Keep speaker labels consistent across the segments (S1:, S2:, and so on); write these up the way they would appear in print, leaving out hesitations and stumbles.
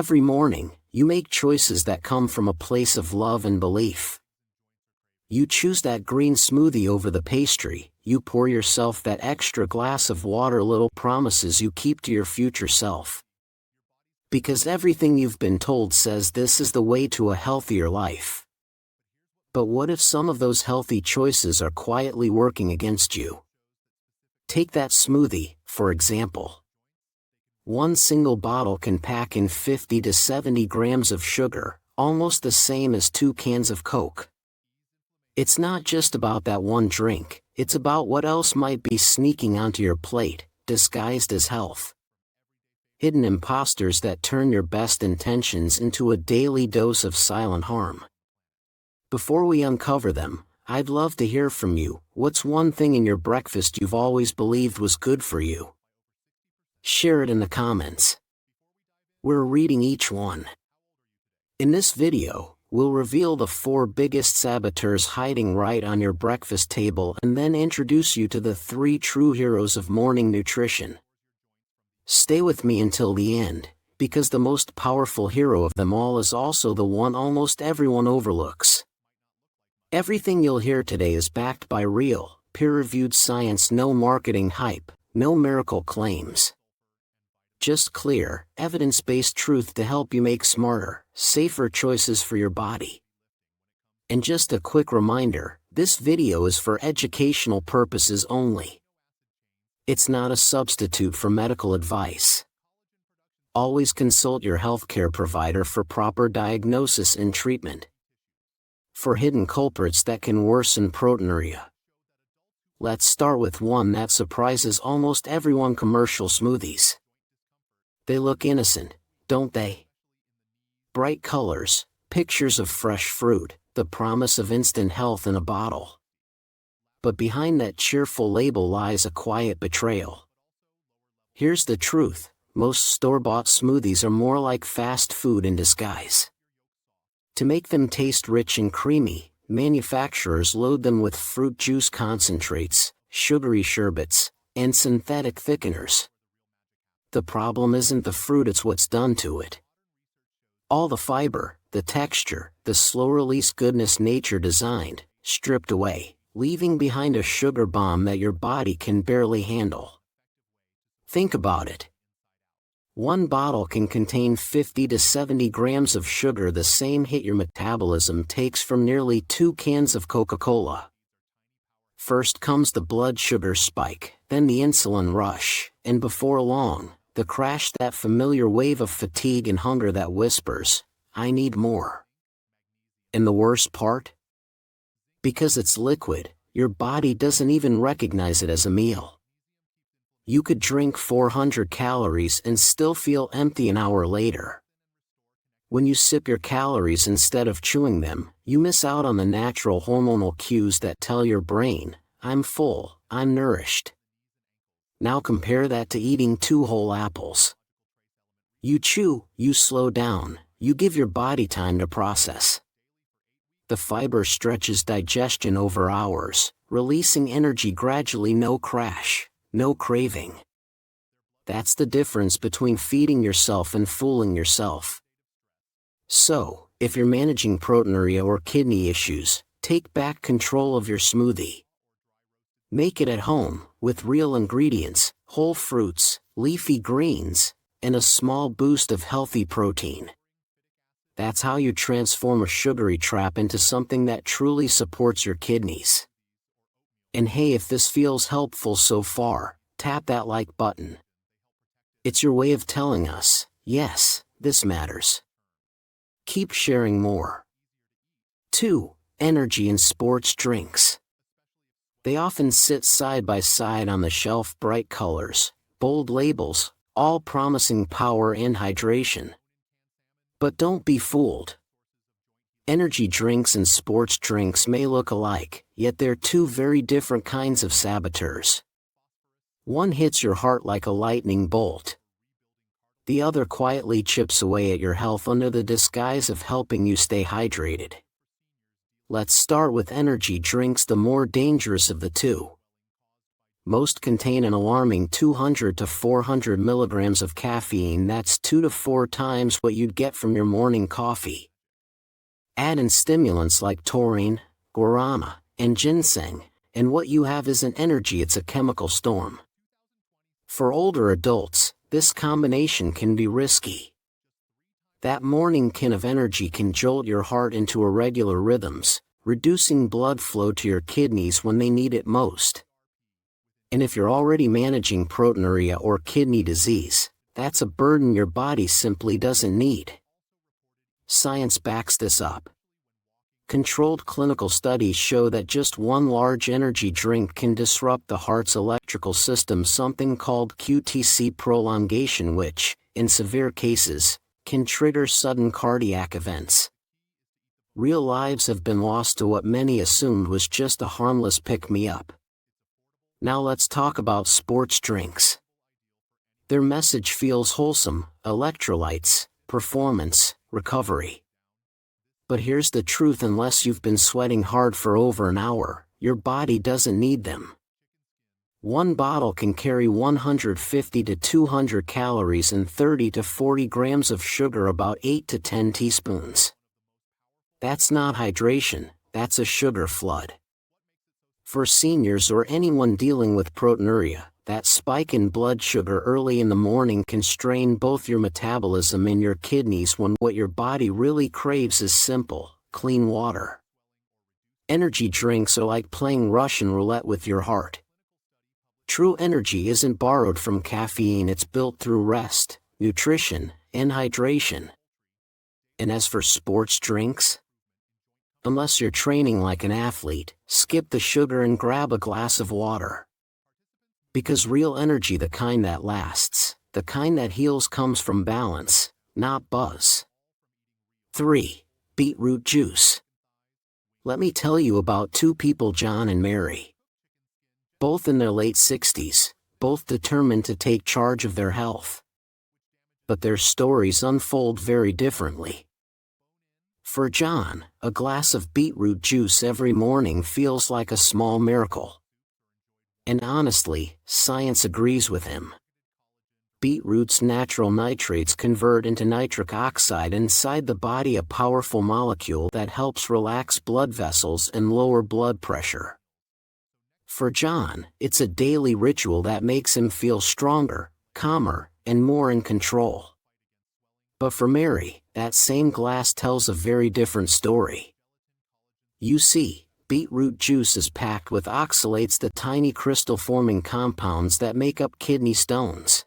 S1: Every morning, you make choices that come from a place of love and belief. You choose that green smoothie over the pastry, you pour yourself that extra glass of water, little promises you keep to your future self. Because everything you've been told says this is the way to a healthier life. But what if some of those healthy choices are quietly working against you? Take that smoothie, for example. One single bottle can pack in 50 to 70 grams of sugar, almost the same as 2 cans of Coke. It's not just about that one drink, it's about what else might be sneaking onto your plate, disguised as health. Hidden imposters that turn your best intentions into a daily dose of silent harm. Before we uncover them, I'd love to hear from you. What's one thing in your breakfast you've always believed was good for you? Share it in the comments. We're reading each one. In this video, we'll reveal the 4 biggest saboteurs hiding right on your breakfast table and then introduce you to the 3 true heroes of morning nutrition. Stay with me until the end, because the most powerful hero of them all is also the one almost everyone overlooks. Everything you'll hear today is backed by real, peer-reviewed science, no marketing hype, no miracle claims. Just clear, evidence-based truth to help you make smarter, safer choices for your body. And just a quick reminder, this video is for educational purposes only. It's not a substitute for medical advice. Always consult your healthcare provider for proper diagnosis and treatment. For hidden culprits that can worsen proteinuria. Let's start with one that surprises almost everyone: commercial smoothies. They look innocent, don't they? Bright colors, pictures of fresh fruit, the promise of instant health in a bottle. But behind that cheerful label lies a quiet betrayal. Here's the truth: most store-bought smoothies are more like fast food in disguise. To make them taste rich and creamy, manufacturers load them with fruit juice concentrates, sugary sherbets, and synthetic thickeners. The problem isn't the fruit, it's what's done to it. All the fiber, the texture, the slow-release goodness nature designed, stripped away, leaving behind a sugar bomb that your body can barely handle. Think about it. One bottle can contain 50 to 70 grams of sugar, the same hit your metabolism takes from nearly 2 cans of Coca-Cola. First comes the blood sugar spike, then the insulin rush, and before long, the crash, that familiar wave of fatigue and hunger that whispers, "I need more." And the worst part? Because it's liquid, your body doesn't even recognize it as a meal. You could drink 400 calories and still feel empty an hour later. When you sip your calories instead of chewing them, you miss out on the natural hormonal cues that tell your brain, "I'm full, I'm nourished." Now compare that to eating 2 whole apples. You chew, you slow down, you give your body time to process. The fiber stretches digestion over hours, releasing energy gradually, no crash, no craving. That's the difference between feeding yourself and fooling yourself. So, if you're managing proteinuria or kidney issues, take back control of your smoothie. Make it at home, with real ingredients, whole fruits, leafy greens, and a small boost of healthy protein. That's how you transform a sugary trap into something that truly supports your kidneys. And hey, if this feels helpful so far, tap that like button. It's your way of telling us, yes, this matters. Keep sharing more. 2. Energy and sports drinks. They often sit side by side on the shelf, bright colors, bold labels, all promising power and hydration. But don't be fooled. Energy drinks and sports drinks may look alike, yet they're 2 very different kinds of saboteurs. One hits your heart like a lightning bolt. The other quietly chips away at your health under the disguise of helping you stay hydrated. Let's start with energy drinks, the more dangerous of the 2. most contain an alarming 200 to 400 milligrams of caffeine. That's 2 to 4 times what you'd get from your morning coffee. Add in stimulants like taurine, guarana, and ginseng, and what you have isn't energy, it's a chemical storm. For older adults, this combination can be risky. That morning kin of energy can jolt your heart into irregular rhythms, reducing blood flow to your kidneys when they need it most. And if you're already managing proteinuria or kidney disease, that's a burden your body simply doesn't need. Science backs this up. Controlled clinical studies show that just one large energy drink can disrupt the heart's electrical system, something called QTc prolongation, which, in severe cases, can trigger sudden cardiac events. Real lives have been lost to what many assumed was just a harmless pick-me-up. Now let's talk about sports drinks. Their message feels wholesome: electrolytes, performance, recovery. But here's the truth: unless you've been sweating hard for over an hour, your body doesn't need them. One bottle can carry 150 to 200 calories and 30 to 40 grams of sugar, about 8 to 10 teaspoons. That's not hydration, that's a sugar flood. For seniors or anyone dealing with proteinuria, that spike in blood sugar early in the morning can strain both your metabolism and your kidneys, when what your body really craves is simple, clean water. Energy drinks are like playing Russian roulette with your heart. True energy isn't borrowed from caffeine, it's built through rest, nutrition, and hydration. And as for sports drinks, unless you're training like an athlete, skip the sugar and grab a glass of water. Because real energy, the kind that lasts, the kind that heals, comes from balance, not buzz. 3. Beetroot juice. Let me tell you about two people, John and Mary. Both in their late 60s, both determined to take charge of their health. But their stories unfold very differently. For John, a glass of beetroot juice every morning feels like a small miracle. And honestly, science agrees with him. Beetroot's natural nitrates convert into nitric oxide inside the body, a powerful molecule that helps relax blood vessels and lower blood pressure. For John, it's a daily ritual that makes him feel stronger, calmer, and more in control. But for Mary, that same glass tells a very different story. You see, beetroot juice is packed with oxalates, the tiny crystal-forming compounds that make up kidney stones.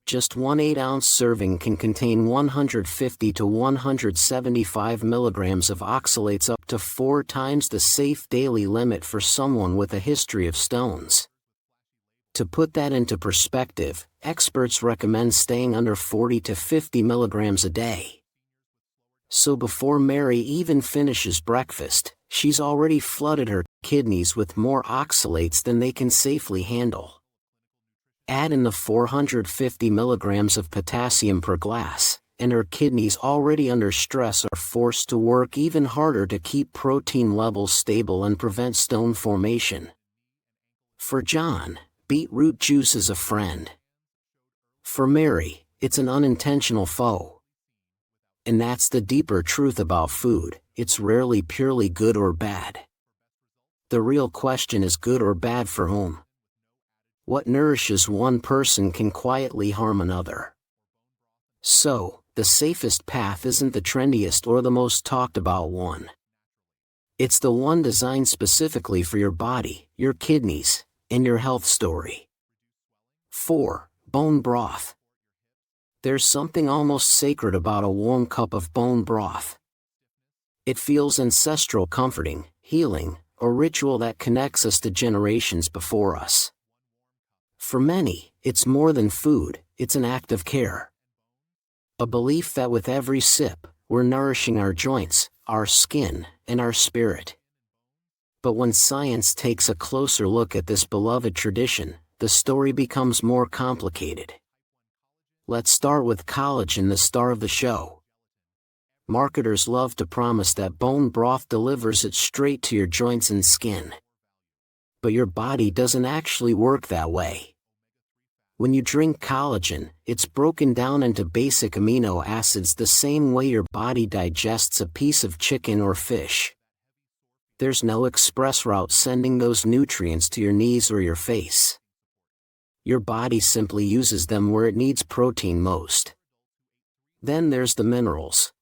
S1: Just one 8-ounce serving can contain 150 to 175 milligrams of oxalates, up to 4 times the safe daily limit for someone with a history of stones. To put that into perspective, experts recommend staying under 40 to 50 milligrams a day. So before Mary even finishes breakfast, she's already flooded her kidneys with more oxalates than they can safely handle. Add in the 450 milligrams of potassium per glass, and her kidneys, already under stress, are forced to work even harder to keep protein levels stable and prevent stone formation. For John, beetroot juice is a friend. For Mary, it's an unintentional foe. And that's the deeper truth about food: it's rarely purely good or bad. The real question is, good or bad for whom? What nourishes one person can quietly harm another. So, the safest path isn't the trendiest or the most talked about one. It's the one designed specifically for your body, your kidneys, and your health story. 4. Bone broth. There's something almost sacred about a warm cup of bone broth. It feels ancestral, comforting, healing, a ritual that connects us to generations before us. For many, it's more than food, it's an act of care. A belief that with every sip, we're nourishing our joints, our skin, and our spirit. But when science takes a closer look at this beloved tradition, the story becomes more complicated. Let's start with collagen, the star of the show. Marketers love to promise that bone broth delivers it straight to your joints and skin. But your body doesn't actually work that way. When you drink collagen, it's broken down into basic amino acids the same way your body digests a piece of chicken or fish. There's no express route sending those nutrients to your knees or your face. Your body simply uses them where it needs protein most. Then there's the minerals.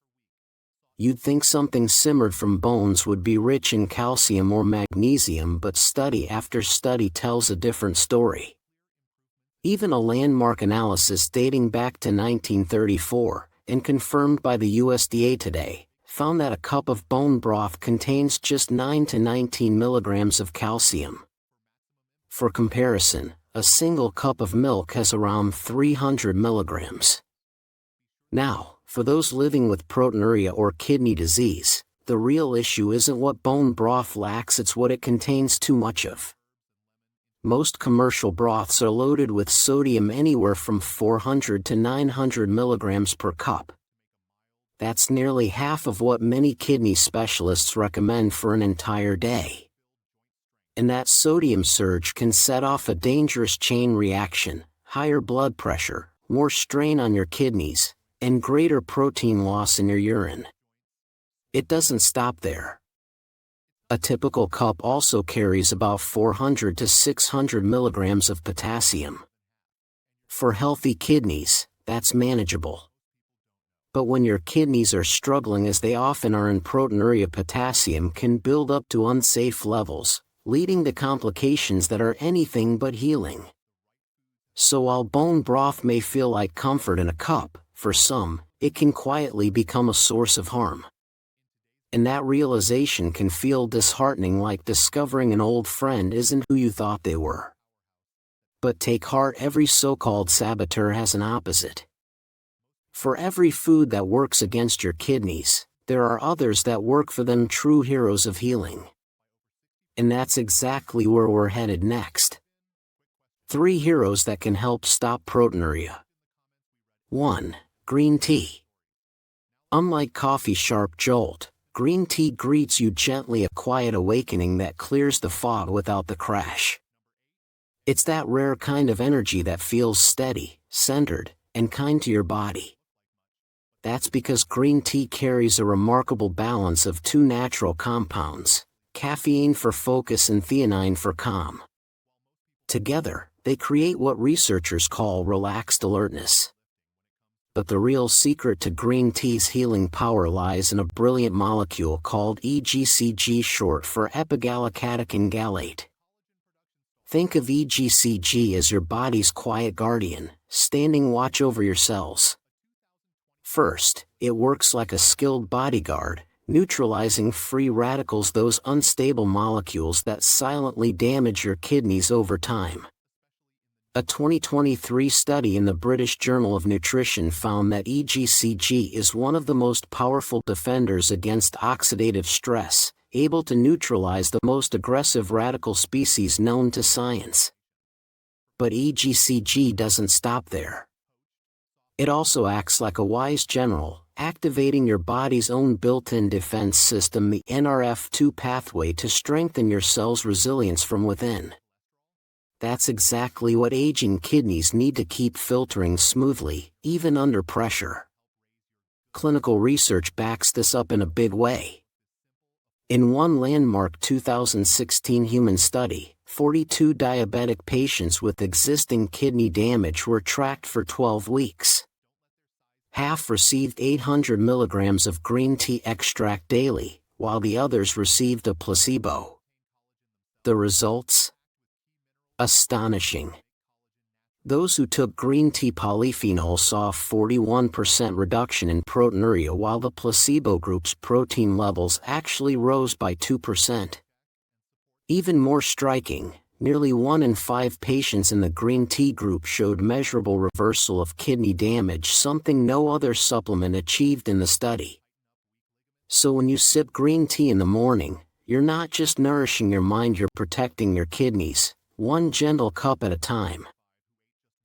S1: You'd think something simmered from bones would be rich in calcium or magnesium, but study after study tells a different story. Even a landmark analysis dating back to 1934, and confirmed by the USDA today, found that a cup of bone broth contains just 9 to 19 milligrams of calcium. For comparison, a single cup of milk has around 300 milligrams. Now, for those living with proteinuria or kidney disease, the real issue isn't what bone broth lacks, it's what it contains too much of. Most commercial broths are loaded with sodium anywhere from 400 to 900 milligrams per cup. That's nearly half of what many kidney specialists recommend for an entire day. And that sodium surge can set off a dangerous chain reaction: higher blood pressure, more strain on your kidneys, and greater protein loss in your urine. It doesn't stop there. A typical cup also carries about 400 to 600 milligrams of potassium. For healthy kidneys, that's manageable. But when your kidneys are struggling, as they often are in proteinuria, potassium can build up to unsafe levels, leading to complications that are anything but healing. So while bone broth may feel like comfort in a cup, for some, it can quietly become a source of harm. And that realization can feel disheartening, like discovering an old friend isn't who you thought they were. But take heart, every so-called saboteur has an opposite. For every food that works against your kidneys, there are others that work for them, true heroes of healing. And that's exactly where we're headed next. 3 heroes that can help stop proteinuria. 1. Green tea. Unlike coffee's sharp jolt, green tea greets you gently, a quiet awakening that clears the fog without the crash. It's that rare kind of energy that feels steady, centered, and kind to your body. That's because green tea carries a remarkable balance of 2 natural compounds: caffeine for focus and theanine for calm. Together, they create what researchers call relaxed alertness. But the real secret to green tea's healing power lies in a brilliant molecule called EGCG, short for epigallocatechin gallate. Think of EGCG as your body's quiet guardian, standing watch over your cells. First, it works like a skilled bodyguard, neutralizing free radicals, those unstable molecules that silently damage your kidneys over time. A 2023 study in the British Journal of Nutrition found that EGCG is one of the most powerful defenders against oxidative stress, able to neutralize the most aggressive radical species known to science. But EGCG doesn't stop there. It also acts like a wise general, activating your body's own built-in defense system, the NRF2 pathway, to strengthen your cells' resilience from within. That's exactly what aging kidneys need to keep filtering smoothly, even under pressure. Clinical research backs this up in a big way. In one landmark 2016 human study, 42 diabetic patients with existing kidney damage were tracked for 12 weeks. Half received 800 milligrams of green tea extract daily, while the others received a placebo. The results? Astonishing. Those who took green tea polyphenol saw a 41% reduction in proteinuria, while the placebo group's protein levels actually rose by 2%. Even more striking, nearly 1 in 5 patients in the green tea group showed measurable reversal of kidney damage, something no other supplement achieved in the study. So when you sip green tea in the morning, you're not just nourishing your mind, you're protecting your kidneys, one gentle cup at a time.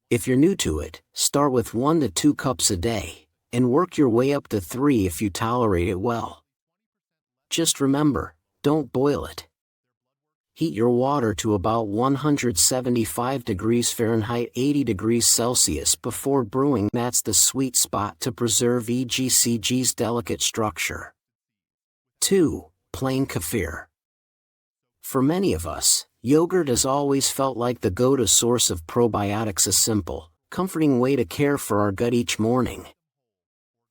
S1: If you're new to it, start with 1 to 2 cups a day, and work your way up to 3 if you tolerate it well. Just remember, don't boil it. Heat your water to about 175 degrees Fahrenheit 80 degrees Celsius before brewing. That's the sweet spot to preserve EGCG's delicate structure. 2. Plain kefir. For many of us, yogurt has always felt like the go-to source of probiotics, a simple, comforting way to care for our gut each morning.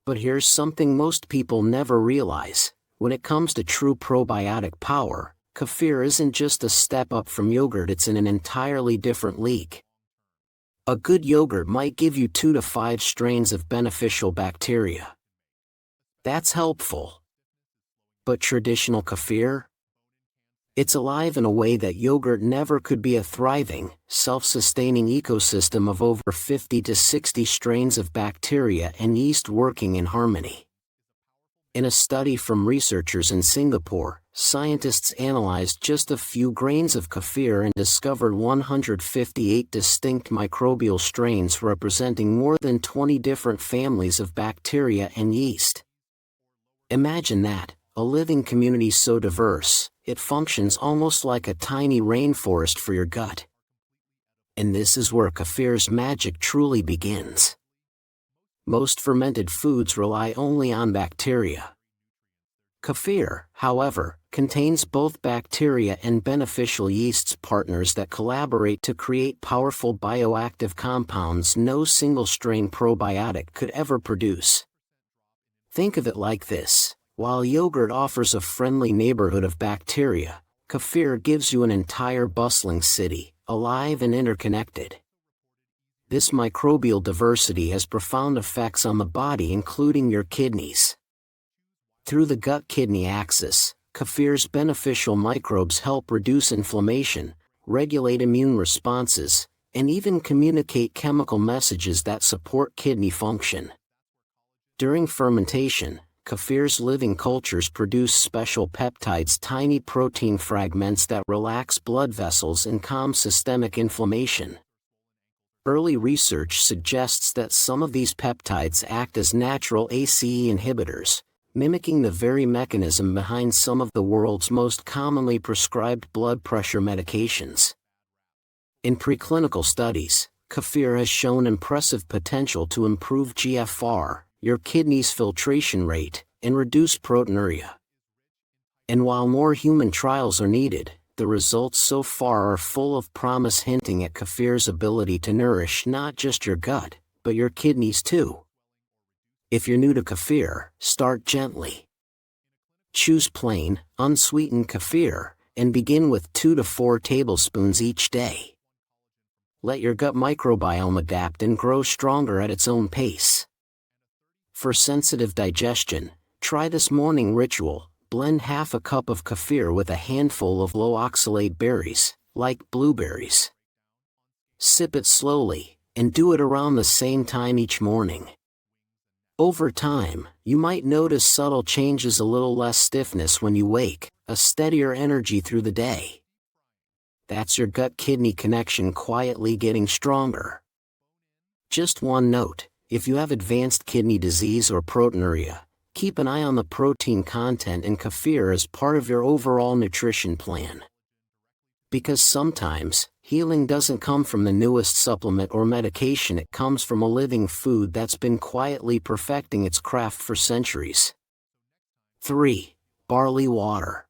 S1: But here's something most people never realize: when it comes to true probiotic power, kefir isn't just a step up from yogurt, it's in an entirely different league. A good yogurt might give you 2 to 5 strains of beneficial bacteria. That's helpful. But traditional kefir? It's alive in a way that yogurt never could be, a thriving, self-sustaining ecosystem of over 50 to 60 strains of bacteria and yeast working in harmony. In a study from researchers in Singapore, scientists analyzed just a few grains of kefir and discovered 158 distinct microbial strains representing more than 20 different families of bacteria and yeast. Imagine that, a living community so diverse, it functions almost like a tiny rainforest for your gut. And this is where kefir's magic truly begins. Most fermented foods rely only on bacteria. Kefir, however, contains both bacteria and beneficial yeasts, partners that collaborate to create powerful bioactive compounds no single strain probiotic could ever produce. Think of it like this: while yogurt offers a friendly neighborhood of bacteria, kefir gives you an entire bustling city, alive and interconnected. This microbial diversity has profound effects on the body, including your kidneys. Through the gut-kidney axis, kefir's beneficial microbes help reduce inflammation, regulate immune responses, and even communicate chemical messages that support kidney function. During fermentation, kefir's living cultures produce special peptides, tiny protein fragments that relax blood vessels and calm systemic inflammation. Early research suggests that some of these peptides act as natural ACE inhibitors, mimicking the very mechanism behind some of the world's most commonly prescribed blood pressure medications. In preclinical studies, kefir has shown impressive potential to improve GFR, your kidney's filtration rate, and reduce proteinuria. And while more human trials are needed, the results so far are full of promise, hinting at kefir's ability to nourish not just your gut, but your kidneys too. If you're new to kefir, start gently. Choose plain, unsweetened kefir, and begin with 2 to 4 tablespoons each day. Let your gut microbiome adapt and grow stronger at its own pace. For sensitive digestion, try this morning ritual: blend half a cup of kefir with a handful of low oxalate berries, like blueberries. Sip it slowly, and do it around the same time each morning. Over time, you might notice subtle changes: a little less stiffness when you wake, a steadier energy through the day. That's your gut-kidney connection quietly getting stronger. Just one note: if you have advanced kidney disease or proteinuria, keep an eye on the protein content in kefir as part of your overall nutrition plan. Because sometimes, healing doesn't come from the newest supplement or medication, it comes from a living food that's been quietly perfecting its craft for centuries. 3. Barley water.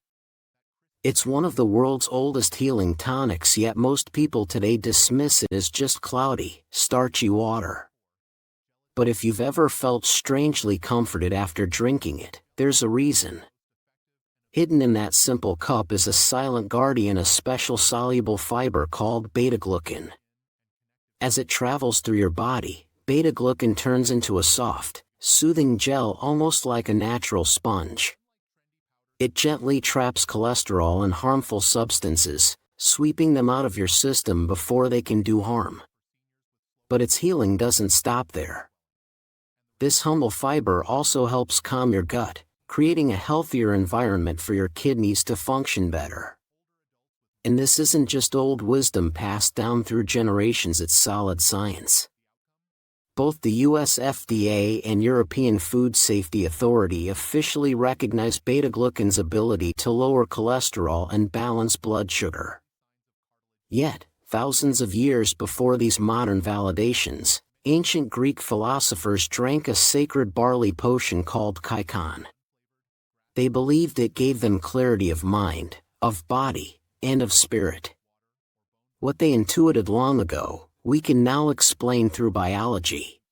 S1: It's one of the world's oldest healing tonics, yet most people today dismiss it as just cloudy, starchy water. But if you've ever felt strangely comforted after drinking it, there's a reason. Hidden in that simple cup is a silent guardian, a special soluble fiber called beta-glucan. As it travels through your body, beta-glucan turns into a soft, soothing gel almost like a natural sponge. It gently traps cholesterol and harmful substances, sweeping them out of your system before they can do harm. But its healing doesn't stop there. This humble fiber also helps calm your gut, creating a healthier environment for your kidneys to function better. And this isn't just old wisdom passed down through generations, it's solid science. Both the US FDA and European Food Safety Authority officially recognize beta-glucan's ability to lower cholesterol and balance blood sugar. Yet, thousands of years before these modern validations, ancient Greek philosophers drank a sacred barley potion called kaikon. They believed it gave them clarity of mind, of body, and of spirit. What they intuited long ago, we can now explain through biology.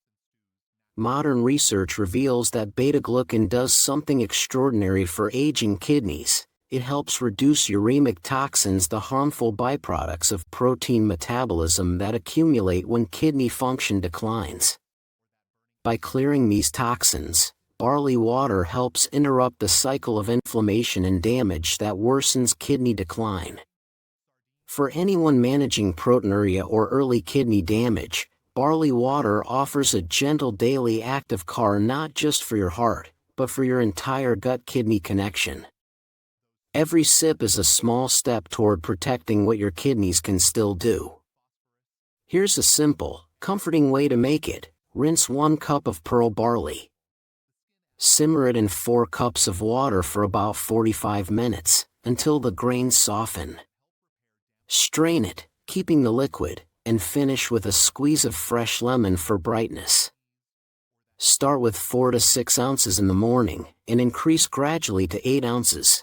S1: Modern research reveals that beta-glucan does something extraordinary for aging kidneys. It helps reduce uremic toxins, the harmful byproducts of protein metabolism that accumulate when kidney function declines. By clearing these toxins, barley water helps interrupt the cycle of inflammation and damage that worsens kidney decline. For anyone managing proteinuria or early kidney damage, barley water offers a gentle daily active car not just for your heart, but for your entire gut-kidney connection. Every sip is a small step toward protecting what your kidneys can still do. Here's a simple, comforting way to make it. Rinse 1 cup of pearl barley. Simmer it in 4 cups of water for about 45 minutes, until the grains soften. Strain it, keeping the liquid, and finish with a squeeze of fresh lemon for brightness. Start with 4 to 6 ounces in the morning, and increase gradually to 8 ounces.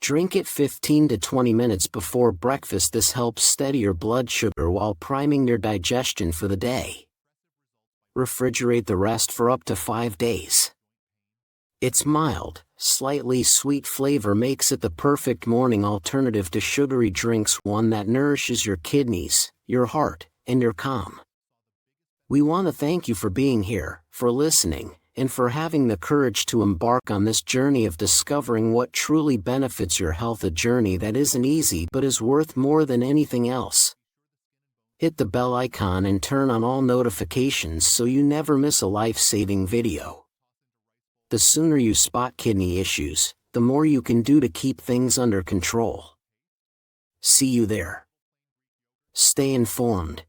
S1: Drink it 15 to 20 minutes before breakfast. This helps steady your blood sugar while priming your digestion for the day. Refrigerate the rest for up to 5 days. Its mild, slightly sweet flavor makes it the perfect morning alternative to sugary drinks, one that nourishes your kidneys, your heart, and your calm. We want to thank you for being here, for listening, and for having the courage to embark on this journey of discovering what truly benefits your health, a journey that isn't easy but is worth more than anything else. Hit the bell icon and turn on all notifications so you never miss a life-saving video. The sooner you spot kidney issues, the more you can do to keep things under control. See you there. Stay informed.